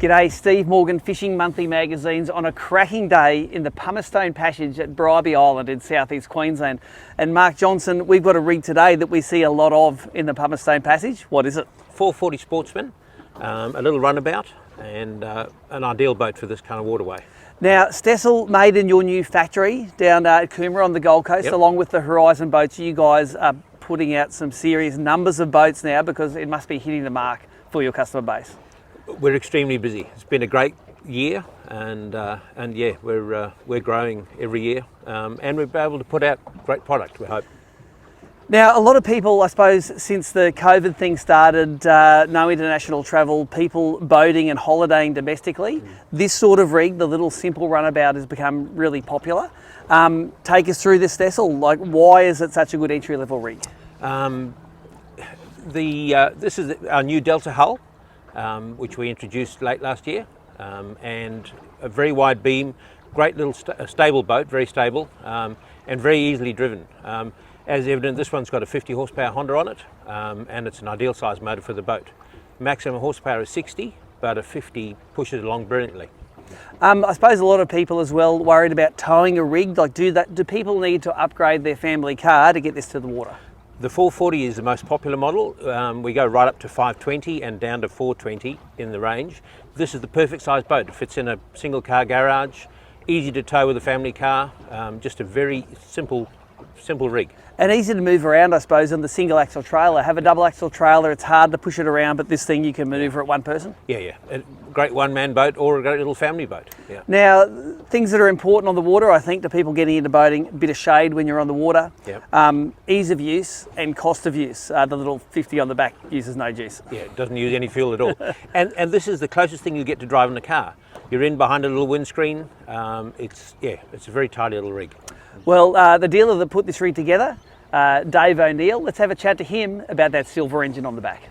G'day, Steve Morgan, Fishing Monthly Magazine's on a cracking day in the Pumice-Stone Passage at Bribie Island in southeast Queensland. And Mark Johnson, we've got a rig today that we see a lot of in the Pumice-Stone Passage. What is it? 440 Sportsman, a little runabout, and an ideal boat for this kind of waterway. Now, Stessl made in your new factory down at Coomera on the Gold Coast, Yep. along with the Horizon boats. You guys are putting out some serious numbers of boats now because it must be hitting the mark for your customer base. We're extremely busy. It's been a great year, and yeah, we're growing every year, and we've been able to put out great product, we hope. Now, a lot of people, I suppose, since the COVID thing started, no international travel, people boating and holidaying domestically, this sort of rig, the little simple runabout, has become really popular. Take us through this, Stessl. Like, why is it such a good entry-level rig? This is our new Delta hull, which we introduced late last year, and a very wide beam, great little stable boat, very stable, and very easily driven. As evident, this one's got a 50 horsepower Honda on it, and it's an ideal size motor for the boat. Maximum horsepower is 60, but a 50 pushes along brilliantly. I suppose a lot of people as well worried about towing a rig. Like, do people need to upgrade their family car to get this to the water? The 440 is the most popular model. We go right up to 520 and down to 420 in the range. This is the perfect size boat. It fits in a single car garage, easy to tow with a family car, just a very simple rig. And easy to move around, I suppose, on the single axle trailer. Have a double axle trailer, it's hard to push it around, but this thing you can manoeuvre at one person. Yeah. A great one-man boat or a great little family boat. Yeah. Now, things that are important on the water, I think, to people getting into boating, a bit of shade when you're on the water, Yep. Ease of use and cost of use. The little 50 on the back uses no juice. Yeah, it doesn't use any fuel at all. and this is the closest thing you get to driving a car. You're in behind a little windscreen. It's a very tidy little rig. Well, the dealer that put this rig together, Dave O'Neill, let's have a chat to him about that silver engine on the back.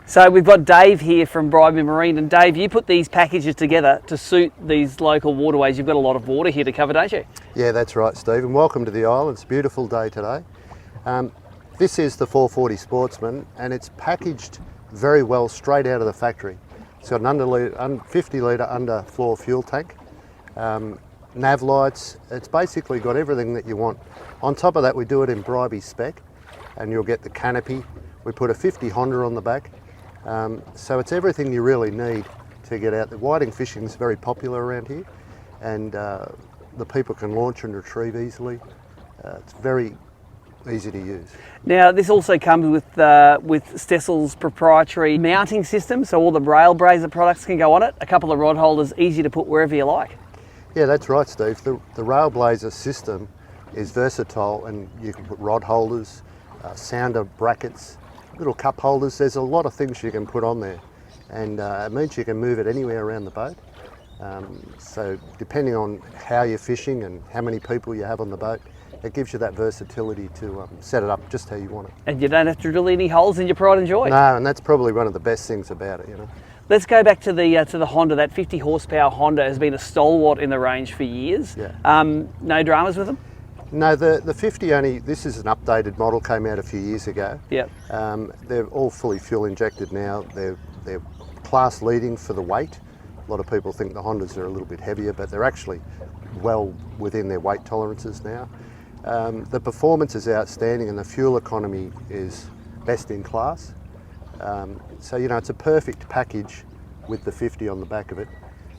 So we've got Dave here from Bribie Marine, and Dave, you put these packages together to suit these local waterways. You've got a lot of water here to cover, don't you? Yeah, that's right, Steve, and welcome to the island. It's a beautiful day today. This is the 440 Sportsman, and it's packaged very well straight out of the factory. It's got an 50 litre underfloor fuel tank, nav lights. It's basically got everything that you want. On top of that, we do it in Bribie spec, and you'll get the canopy. We put a 50 Honda on the back, so it's everything you really need to get out. The whiting fishing is very popular around here, and the people can launch and retrieve easily. It's very easy to use. Now, this also comes with Stessl's proprietary mounting system, so all the rail brazier products can go on it. A couple of rod holders, easy to put wherever you like. Yeah, that's right, Steve. The Railblazer system is versatile, and you can put rod holders, sounder brackets, little cup holders. There's a lot of things you can put on there, and it means you can move it anywhere around the boat. So depending on how you're fishing and how many people you have on the boat, it gives you that versatility to set it up just how you want it. And you don't have to drill any holes in your pride and joy. No, and that's probably one of the best things about it, you know. Let's go back to the Honda. That 50 horsepower Honda has been a stalwart in the range for years. Yeah. No dramas with them? No, the 50 only, this is an updated model, came out a few years ago. Yep. They're all fully fuel injected now. They're class leading for the weight. A lot of people think the Hondas are a little bit heavier, but they're actually well within their weight tolerances now. The performance is outstanding, and the fuel economy is best in class. So, you know, it's a perfect package with the 50 on the back of it,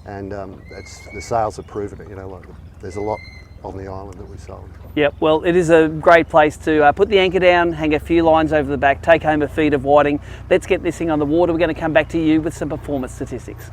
and the sales have proven it. You know, like, there's a lot on the island that we sold. Yep, well, it is a great place to put the anchor down, hang a few lines over the back, take home a feed of whiting. Let's get this thing on the water. We're going to come back to you with some performance statistics.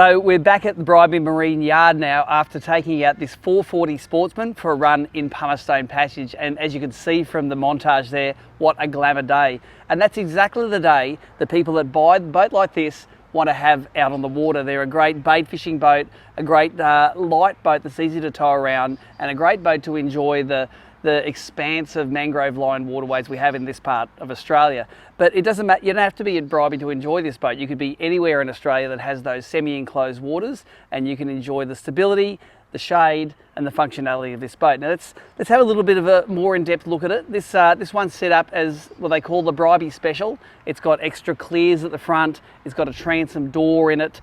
So we're back at the Bribie Marine Yard now after taking out this 440 Sportsman for a run in Pumice Passage, and as you can see from the montage there, what a glamour day. And that's exactly the day the people that buy a boat like this want to have out on the water. They're a great bait fishing boat, a great light boat that's easy to tow around, and a great boat to enjoy the expanse of mangrove lined waterways we have in this part of Australia. But it doesn't matter, you don't have to be in Bribie to enjoy this boat. You could be anywhere in Australia that has those semi-enclosed waters, and you can enjoy the stability, the shade and the functionality of this boat. Now let's have a little bit of a more in-depth look at it. This one's set up as what they call the Bribie Special. It's got extra clears at the front, it's got a transom door in it.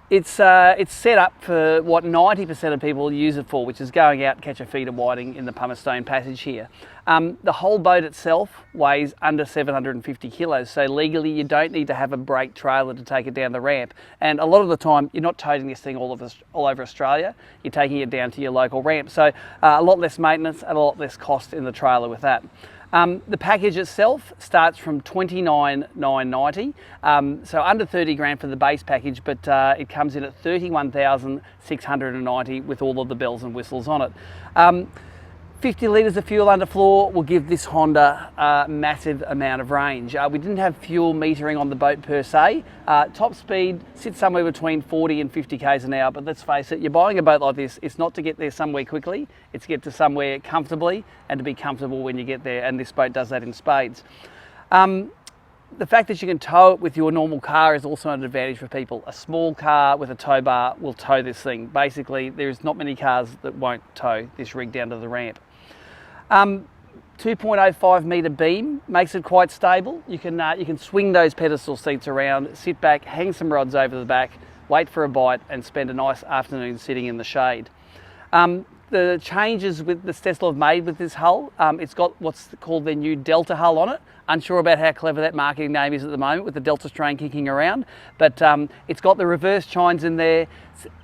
It's set up for what 90% of people use it for, which is going out and catch a feeder whiting in the Pumice Passage here. The whole boat itself weighs under 750 kilos, so legally you don't need to have a brake trailer to take it down the ramp. And a lot of the time you're not toting this thing all over Australia, you're taking it down to your local ramp. So a lot less maintenance and a lot less cost in the trailer with that. The package itself starts from $29,990, so under 30 grand for the base package, but it comes in at $31,690 with all of the bells and whistles on it. 50 litres of fuel underfloor will give this Honda a massive amount of range. We didn't have fuel metering on the boat per se. Top speed sits somewhere between 40 and 50 k's an hour, but let's face it, you're buying a boat like this, it's not to get there somewhere quickly, it's to get to somewhere comfortably and to be comfortable when you get there, and this boat does that in spades. The fact that you can tow it with your normal car is also an advantage for people. A small car with a tow bar will tow this thing. Basically, there's not many cars that won't tow this rig down to the ramp. 2.05 metre beam makes it quite stable. You can swing those pedestal seats around, sit back, hang some rods over the back, wait for a bite and spend a nice afternoon sitting in the shade. The changes with the Stessl have made with this hull, it's got what's called their new Delta hull on it. Unsure about how clever that marketing name is at the moment with the Delta strain kicking around, but it's got the reverse chines in there.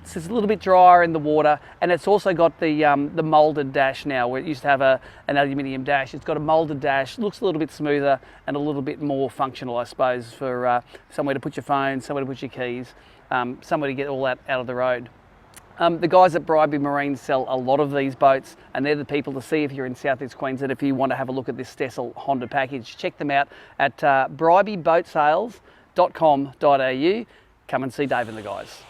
It's a little bit drier in the water, and it's also got the moulded dash now, where it used to have an aluminium dash. It's got a moulded dash, looks a little bit smoother and a little bit more functional, I suppose, for somewhere to put your phone, somewhere to put your keys, somewhere to get all that out of the road. The guys at Bribie Marine sell a lot of these boats, and they're the people to see if you're in Southeast Queensland if you want to have a look at this Stessl Honda package. Check them out at bribieboatsales.com.au. Come and see Dave and the guys.